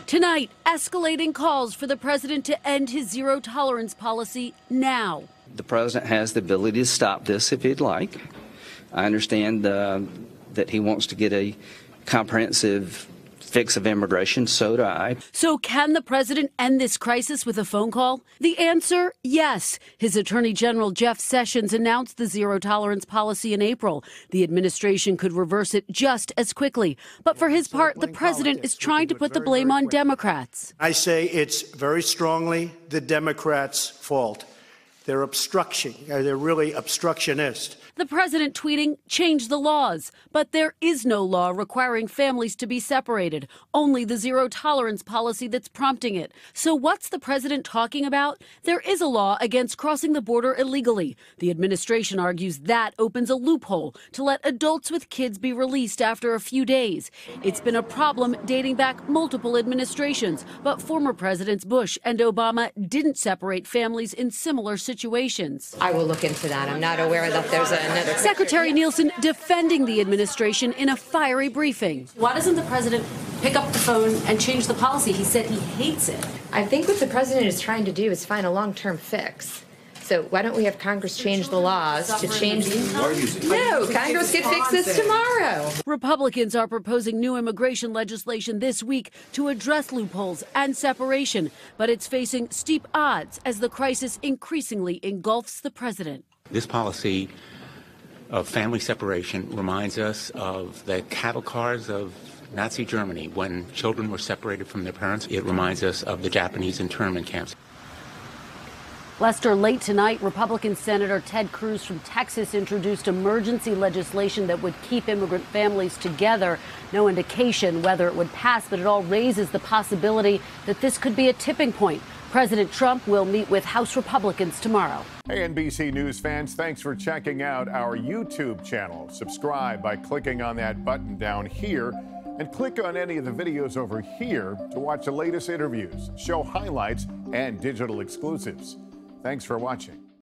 Tonight, escalating calls for the president to end his zero-tolerance policy now. The president has the ability to stop this if he'd like. I understand that he wants to get a comprehensive fix of immigration, so do I. So can the president end this crisis with a phone call? The answer, yes. His Attorney General Jeff Sessions announced the zero-tolerance policy in April. The administration could reverse it just as quickly. But for his part, the president is trying to put the blame on Democrats. I say it's very strongly the Democrats' fault. They're really obstructionist. The president tweeting, change the laws. But there is no law requiring families to be separated, only the zero-tolerance policy that's prompting it. So what's the president talking about? There is a law against crossing the border illegally. The administration argues that opens a loophole to let adults with kids be released after a few days. It's been a problem dating back multiple administrations, but former presidents Bush and Obama didn't separate families in similar situations. I will look into that. I'm not aware that there's another. Secretary Nielsen defending the administration in a fiery briefing. Why doesn't the president pick up the phone and change the policy? He said he hates it. I think what the president is trying to do is find a long-term fix. So why don't we have Congress change the laws to change? No, Congress could fix this tomorrow. Republicans are proposing new immigration legislation this week to address loopholes and separation, but it's facing steep odds as the crisis increasingly engulfs the president. This policy of family separation reminds us of the cattle cars of Nazi Germany when children were separated from their parents. It reminds us of the Japanese internment camps. Lester, late tonight, Republican Senator Ted Cruz from Texas introduced emergency legislation that would keep immigrant families together. No indication whether it would pass, but it all raises the possibility that this could be a tipping point. President Trump will meet with House Republicans tomorrow. Hey, NBC News fans, thanks for checking out our YouTube channel. Subscribe by clicking on that button down here and click on any of the videos over here to watch the latest interviews, show highlights, and digital exclusives. Thanks for watching.